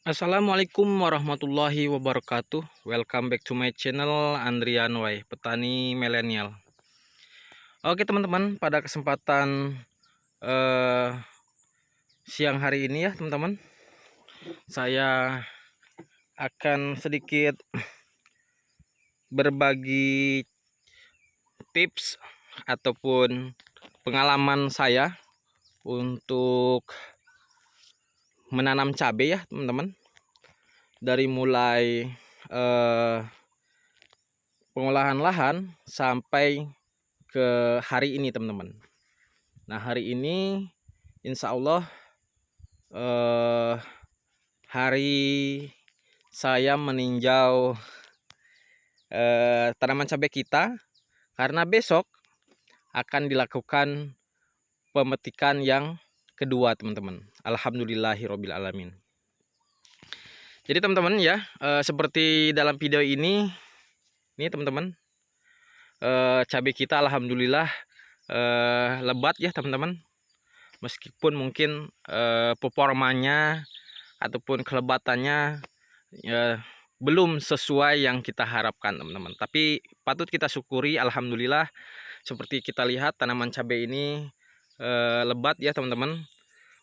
Assalamualaikum warahmatullahi wabarakatuh. Welcome back to my channel Andrian Way, petani milenial. Oke teman-teman, pada kesempatan eh, siang hari ini ya teman-teman, saya akan sedikit berbagi tips ataupun pengalaman saya untuk menanam cabai ya teman-teman. Dari mulai pengolahan lahan sampai ke hari ini teman-teman. Nah hari ini insya Allah hari saya meninjau tanaman cabai kita, karena besok akan dilakukan pemetikan yang kedua teman-teman. Alhamdulillahirobbil alamin. Jadi teman-teman ya, seperti dalam video ini teman-teman, cabai kita alhamdulillah lebat ya teman-teman. Meskipun mungkin performanya ataupun kelebatannya belum sesuai yang kita harapkan teman-teman, tapi patut kita syukuri alhamdulillah. Seperti kita lihat tanaman cabai ini lebat ya teman-teman.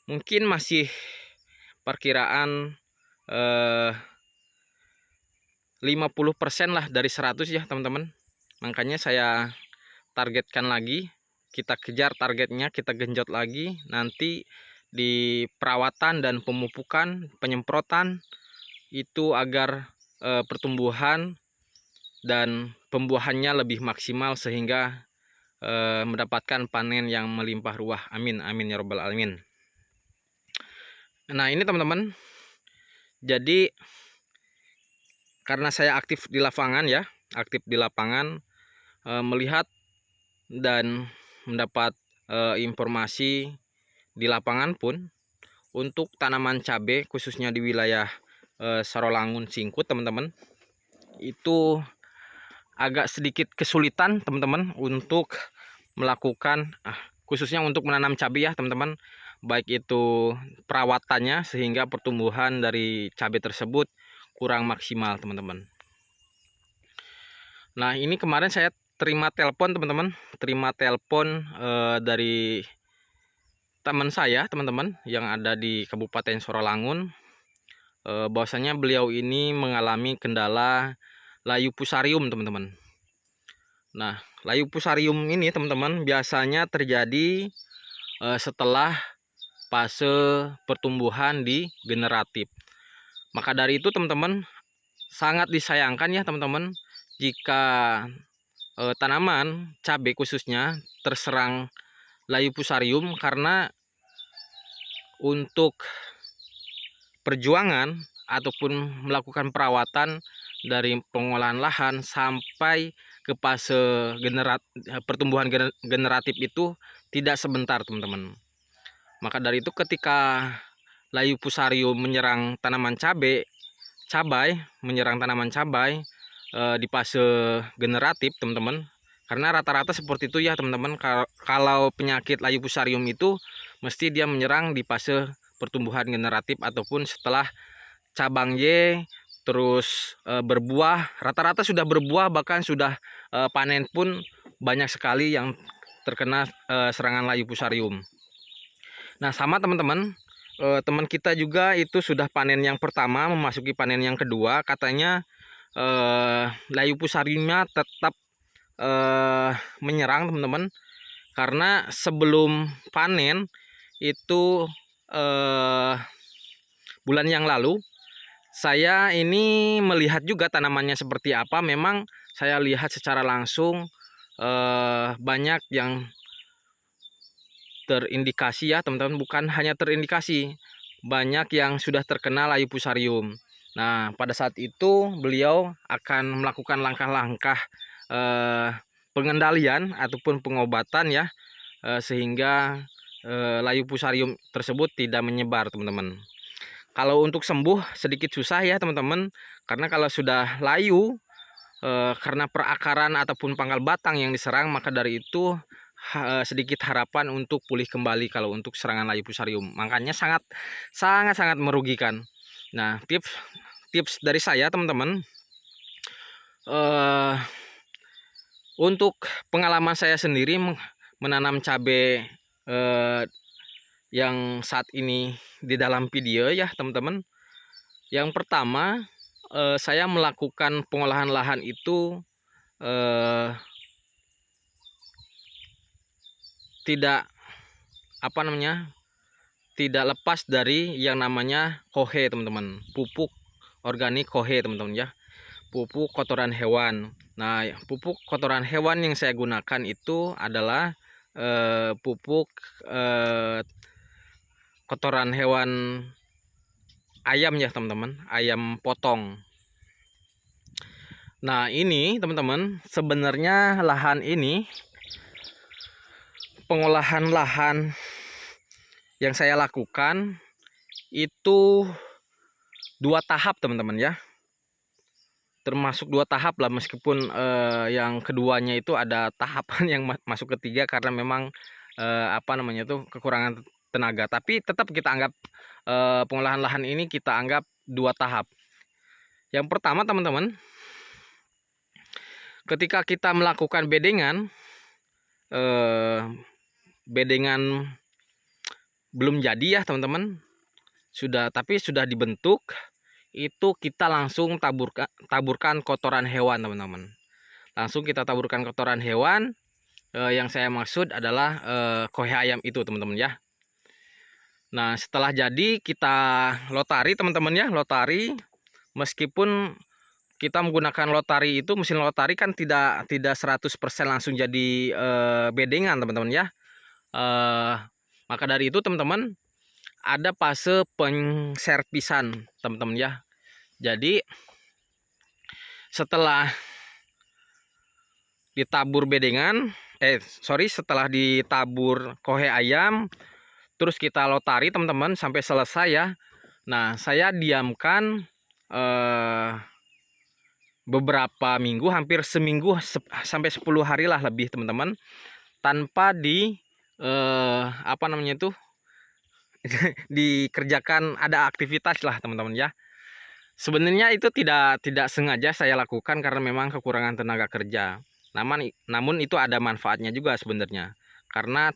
Mungkin masih perkiraan 50% lah dari 100 ya teman-teman. Makanya saya targetkan lagi, kita kejar targetnya, kita genjot lagi nanti di perawatan dan pemupukan, penyemprotan itu agar pertumbuhan dan pembuahannya lebih maksimal sehingga mendapatkan panen yang melimpah ruah. Amin amin ya robbal alamin. Nah ini teman-teman, jadi karena saya aktif di lapangan ya, melihat dan mendapat informasi di lapangan pun untuk tanaman cabai khususnya di wilayah Sarolangun Singkut teman-teman, itu agak sedikit kesulitan teman-teman untuk melakukan khususnya untuk menanam cabai ya teman-teman, baik itu perawatannya sehingga pertumbuhan dari cabai tersebut kurang maksimal teman-teman. Nah ini kemarin saya terima telepon teman-teman, dari teman saya teman-teman yang ada di Kabupaten Sarolangun, bahwasanya beliau ini mengalami kendala layu fusarium teman-teman. Nah layu fusarium ini teman-teman biasanya terjadi setelah fase pertumbuhan di generatif. Maka dari itu teman-teman, sangat disayangkan ya teman-teman jika tanaman cabai khususnya terserang layu fusarium, karena untuk perjuangan ataupun melakukan perawatan dari pengolahan lahan sampai ke fase pertumbuhan generatif itu tidak sebentar teman-teman. Maka dari itu ketika layu fusarium menyerang tanaman cabai di fase generatif teman-teman, karena rata-rata seperti itu ya teman-teman. Kalau penyakit layu fusarium itu mesti dia menyerang di fase pertumbuhan generatif ataupun setelah cabang Y terus berbuah, rata-rata sudah berbuah, bahkan sudah panen pun banyak sekali yang terkena serangan layu fusarium. Nah sama teman-teman, teman kita juga itu sudah panen yang pertama, memasuki panen yang kedua, katanya layu fusariumnya tetap menyerang teman-teman, karena sebelum panen itu bulan yang lalu saya ini melihat juga tanamannya seperti apa. Memang saya lihat secara langsung banyak yang terindikasi ya teman-teman, bukan hanya terindikasi, banyak yang sudah terkena layu fusarium. Nah pada saat itu beliau akan melakukan langkah-langkah pengendalian ataupun pengobatan ya, sehingga layu fusarium tersebut tidak menyebar teman-teman. Kalau untuk sembuh sedikit susah ya teman-teman, karena kalau sudah layu karena perakaran ataupun pangkal batang yang diserang, maka dari itu sedikit harapan untuk pulih kembali kalau untuk serangan layu fusarium. Makanya sangat merugikan. Nah, tips dari saya teman-teman, eh, untuk pengalaman saya sendiri menanam cabai yang saat ini di dalam video ya teman-teman. Yang pertama, saya melakukan pengolahan lahan itu tidak tidak lepas dari yang namanya kohe teman-teman, pupuk organik kohe teman-teman ya, pupuk kotoran hewan. Nah, pupuk kotoran hewan yang saya gunakan itu adalah pupuk kotoran hewan ayam ya teman-teman, ayam potong. Nah, ini teman-teman, sebenarnya lahan ini, pengolahan lahan yang saya lakukan itu 2 tahap teman-teman ya, termasuk 2 tahap lah, meskipun yang keduanya itu ada tahapan yang masuk ketiga karena memang kekurangan tenaga, tapi tetap kita anggap pengolahan lahan ini kita anggap 2 tahap. Yang pertama teman-teman, ketika kita melakukan bedengan, bedengan belum jadi ya teman-teman, tapi sudah dibentuk, itu kita langsung taburkan kotoran hewan teman-teman. Langsung kita taburkan kotoran hewan. Yang saya maksud adalah kohe ayam itu teman-teman ya. Nah, setelah jadi kita lotari teman-teman ya, lotari. Meskipun kita menggunakan lotari itu, mesin lotari kan tidak 100% langsung jadi bedengan teman-teman ya. Maka dari itu teman-teman, ada fase pengserpisan teman-teman ya. Jadi setelah ditabur bedengan, setelah ditabur kohe ayam, terus kita lotari teman-teman sampai selesai ya. Nah, saya diamkan beberapa minggu, hampir seminggu sampai 10 hari lah lebih teman-teman, tanpa dikerjakan ada aktivitas lah teman-teman ya. Sebenarnya itu tidak sengaja saya lakukan karena memang kekurangan tenaga kerja. Namun itu ada manfaatnya juga sebenarnya, karena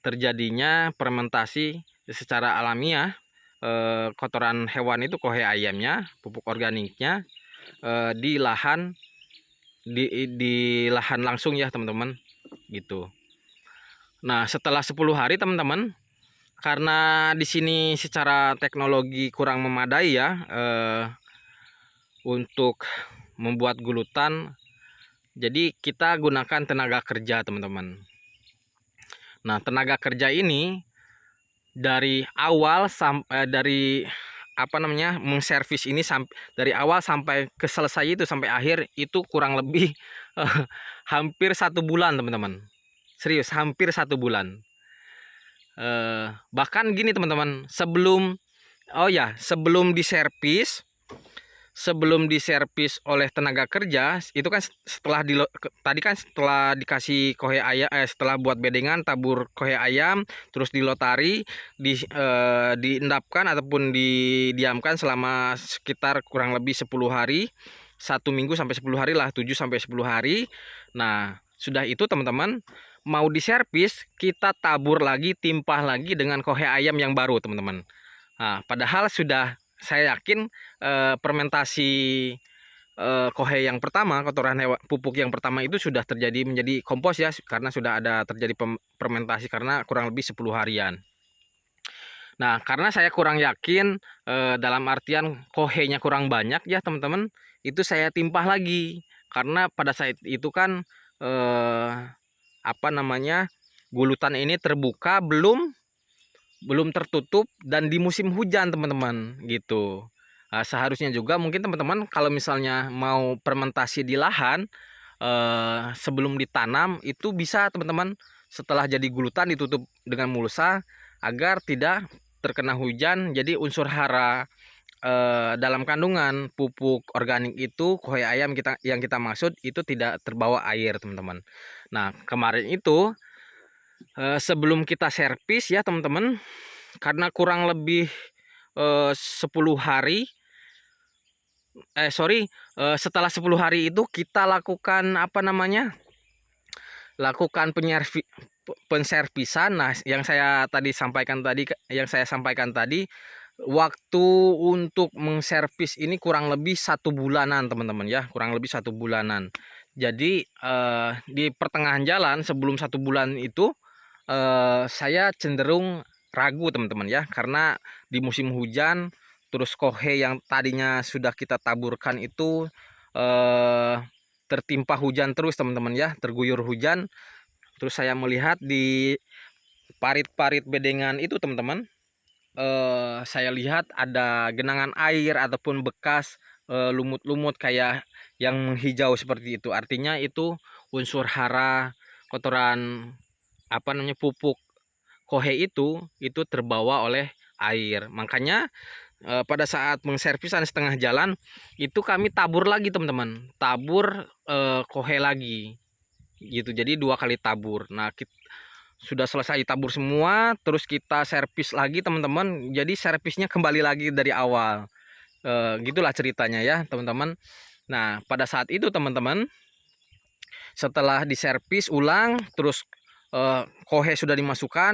terjadinya fermentasi secara alamiah kotoran hewan itu, kohe ayamnya, pupuk organiknya di lahan langsung ya teman-teman gitu. Nah, setelah 10 hari teman-teman, karena di sini secara teknologi kurang memadai ya untuk membuat gulutan, jadi kita gunakan tenaga kerja teman-teman. Nah, tenaga kerja ini dari awal sampai mengservis ini dari awal sampai ke selesai itu, sampai akhir itu kurang lebih hampir 1 bulan teman-teman. Serius, hampir 1 bulan. Bahkan gini teman-teman, sebelum diservis oleh tenaga kerja itu kan, setelah dikasih kohe ayam, setelah buat bedengan, tabur kohe ayam, terus dilotari, diendapkan ataupun didiamkan selama sekitar kurang lebih 10 hari, 1 minggu sampai 10 hari lah, 7 sampai 10 hari. Nah, sudah itu teman-teman, mau diservis, kita tabur lagi, timpah lagi dengan kohe ayam yang baru teman-teman. Nah, padahal sudah, saya yakin fermentasi kohe yang pertama, kotoran hewan, pupuk yang pertama itu sudah terjadi menjadi kompos ya, karena sudah ada terjadi fermentasi karena kurang lebih 10 harian. Nah, karena saya kurang yakin, dalam artian kohenya kurang banyak ya teman-teman, itu saya timpah lagi, karena pada saat itu kan gulutan ini terbuka, belum tertutup, dan di musim hujan teman-teman gitu. Nah, seharusnya juga mungkin teman-teman kalau misalnya mau fermentasi di lahan sebelum ditanam, itu bisa teman-teman setelah jadi gulutan ditutup dengan mulsa agar tidak terkena hujan. Jadi unsur hara dalam kandungan pupuk organik itu, kohe ayam yang kita maksud itu, tidak terbawa air teman-teman. Nah, kemarin itu sebelum kita servis ya teman-teman, karena kurang lebih 10 hari setelah 10 hari itu kita lakukan lakukan penservisan. Nah, yang saya sampaikan tadi, waktu untuk mengservis ini kurang lebih 1 bulanan teman-teman ya, kurang lebih 1 bulanan. Jadi di pertengahan jalan sebelum 1 bulan itu saya cenderung ragu teman-teman ya, karena di musim hujan, terus kohe yang tadinya sudah kita taburkan itu tertimpa hujan terus teman-teman ya, terguyur hujan. Terus saya melihat di parit-parit bedengan itu teman-teman, saya lihat ada genangan air ataupun bekas lumut-lumut kayak yang hijau seperti itu. Artinya itu unsur hara, kotoran pupuk kohe itu terbawa oleh air. Makanya pada saat mengservisan setengah jalan itu kami tabur lagi teman-teman, tabur kohe lagi gitu. Jadi 2 kali tabur. Nah, sudah selesai tabur semua, terus kita servis lagi teman-teman. Jadi servisnya kembali lagi dari awal. Gitulah ceritanya ya teman-teman. Nah, pada saat itu teman-teman, setelah diservis ulang, terus kohe sudah dimasukkan,